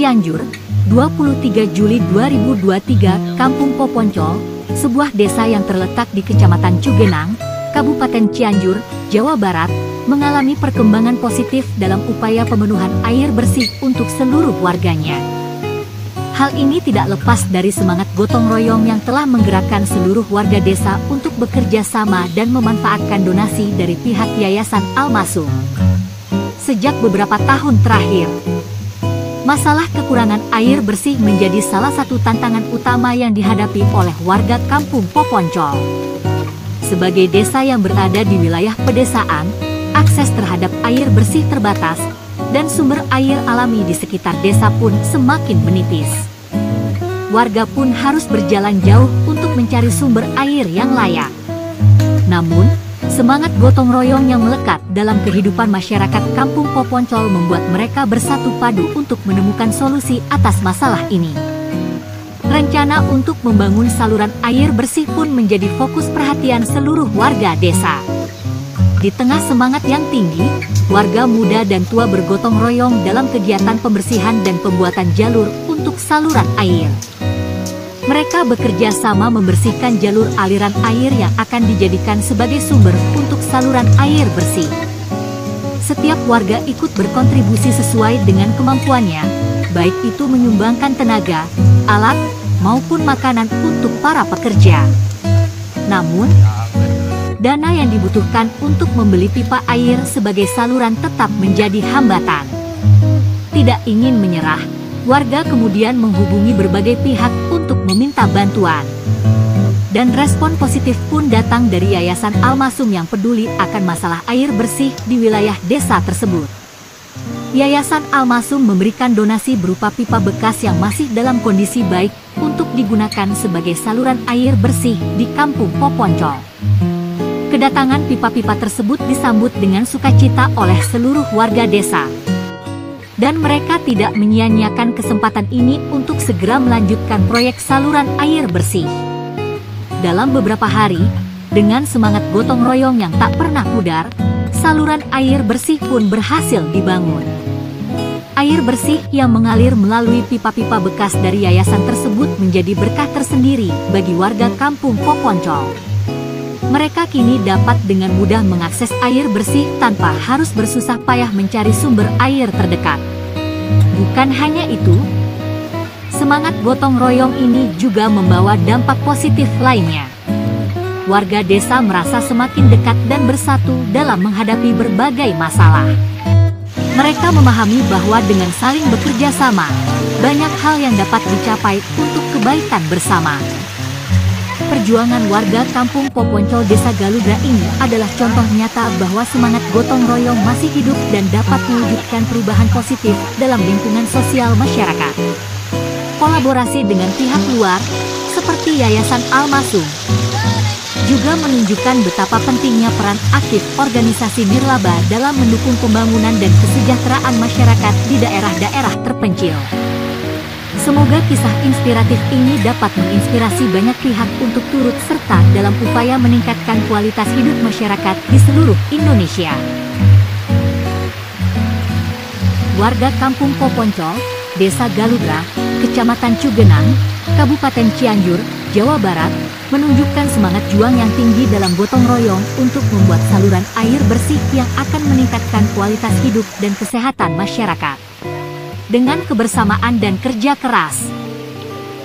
Cianjur, 23 Juli 2023, Kampung Poponcol, sebuah desa yang terletak di Kecamatan Cugenang, Kabupaten Cianjur, Jawa Barat, mengalami perkembangan positif dalam upaya pemenuhan air bersih untuk seluruh warganya. Hal ini tidak lepas dari semangat gotong royong yang telah menggerakkan seluruh warga desa untuk bekerja sama dan memanfaatkan donasi dari pihak Yayasan Al-Masum. Sejak beberapa tahun terakhir, masalah kekurangan air bersih menjadi salah satu tantangan utama yang dihadapi oleh warga Kampung Poponcol. Sebagai desa yang berada di wilayah pedesaan, akses terhadap air bersih terbatas, dan sumber air alami di sekitar desa pun semakin menipis. Warga pun harus berjalan jauh untuk mencari sumber air yang layak. Namun, semangat gotong royong yang melekat dalam kehidupan masyarakat Kampung Poponcol membuat mereka bersatu padu untuk menemukan solusi atas masalah ini. Rencana untuk membangun saluran air bersih pun menjadi fokus perhatian seluruh warga desa. Di tengah semangat yang tinggi, warga muda dan tua bergotong royong dalam kegiatan pembersihan dan pembuatan jalur untuk saluran air. Mereka bekerja sama membersihkan jalur aliran air yang akan dijadikan sebagai sumber untuk saluran air bersih. Setiap warga ikut berkontribusi sesuai dengan kemampuannya, baik itu menyumbangkan tenaga, alat, maupun makanan untuk para pekerja. Namun, dana yang dibutuhkan untuk membeli pipa air sebagai saluran tetap menjadi hambatan. Tidak ingin menyerah, warga kemudian menghubungi berbagai pihak untuk meminta bantuan. Dan respon positif pun datang dari Yayasan Al-Masum yang peduli akan masalah air bersih di wilayah desa tersebut. Yayasan Al-Masum memberikan donasi berupa pipa bekas yang masih dalam kondisi baik untuk digunakan sebagai saluran air bersih di Kampung Poponcol. Kedatangan pipa-pipa tersebut disambut dengan sukacita oleh seluruh warga desa. Dan mereka tidak menyia-nyiakan kesempatan ini untuk segera melanjutkan proyek saluran air bersih. Dalam beberapa hari, dengan semangat gotong royong yang tak pernah pudar, saluran air bersih pun berhasil dibangun. Air bersih yang mengalir melalui pipa-pipa bekas dari yayasan tersebut menjadi berkah tersendiri bagi warga Kampung Poponcol. Mereka kini dapat dengan mudah mengakses air bersih tanpa harus bersusah payah mencari sumber air terdekat. Bukan hanya itu, semangat gotong royong ini juga membawa dampak positif lainnya. Warga desa merasa semakin dekat dan bersatu dalam menghadapi berbagai masalah. Mereka memahami bahwa dengan saling bekerja sama, banyak hal yang dapat dicapai untuk kebaikan bersama. Perjuangan warga Kampung Poponcol Desa Galudra ini adalah contoh nyata bahwa semangat gotong royong masih hidup dan dapat mewujudkan perubahan positif dalam lingkungan sosial masyarakat. Kolaborasi dengan pihak luar, seperti Yayasan Al-Masum, juga menunjukkan betapa pentingnya peran aktif organisasi nirlaba dalam mendukung pembangunan dan kesejahteraan masyarakat di daerah-daerah terpencil. Semoga kisah inspiratif ini dapat menginspirasi banyak pihak untuk turut serta dalam upaya meningkatkan kualitas hidup masyarakat di seluruh Indonesia. Warga Kampung Poponcol, Desa Galudra, Kecamatan Cugenang, Kabupaten Cianjur, Jawa Barat, menunjukkan semangat juang yang tinggi dalam gotong royong untuk membuat saluran air bersih yang akan meningkatkan kualitas hidup dan kesehatan masyarakat. Dengan kebersamaan dan kerja keras,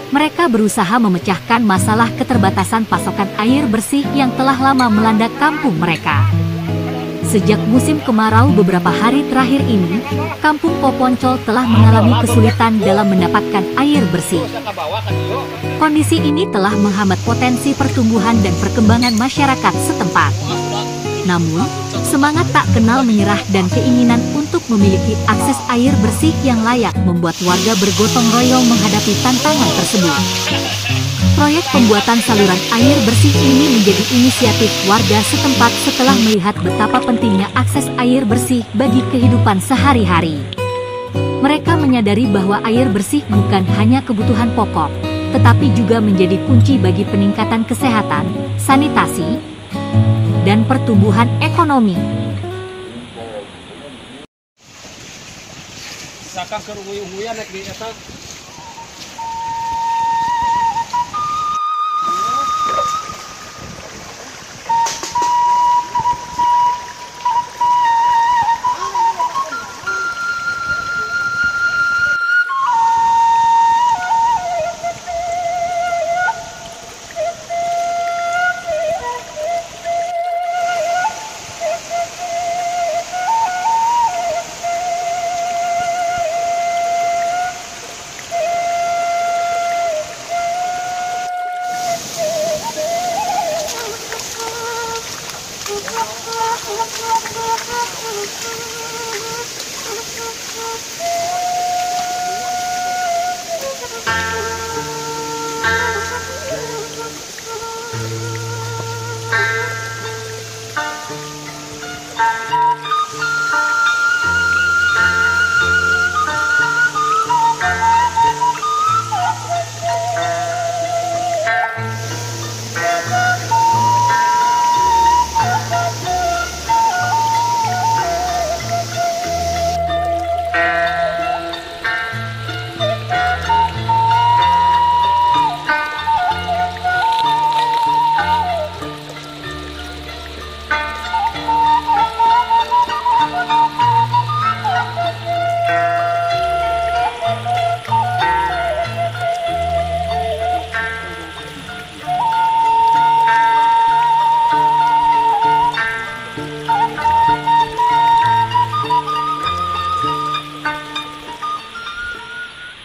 mereka berusaha memecahkan masalah keterbatasan pasokan air bersih yang telah lama melanda kampung mereka. Sejak musim kemarau beberapa hari terakhir ini, Kampung Poponcol telah mengalami kesulitan dalam mendapatkan air bersih. Kondisi ini telah menghambat potensi pertumbuhan dan perkembangan masyarakat setempat. Namun, semangat tak kenal menyerah dan keinginan untuk memiliki akses air bersih yang layak membuat warga bergotong royong menghadapi tantangan tersebut. Proyek pembuatan saluran air bersih ini menjadi inisiatif warga setempat setelah melihat betapa pentingnya akses air bersih bagi kehidupan sehari-hari. Mereka menyadari bahwa air bersih bukan hanya kebutuhan pokok, tetapi juga menjadi kunci bagi peningkatan kesehatan, sanitasi, dan pertumbuhan ekonomi. Sakang kerumuy-umuyan naik di eta.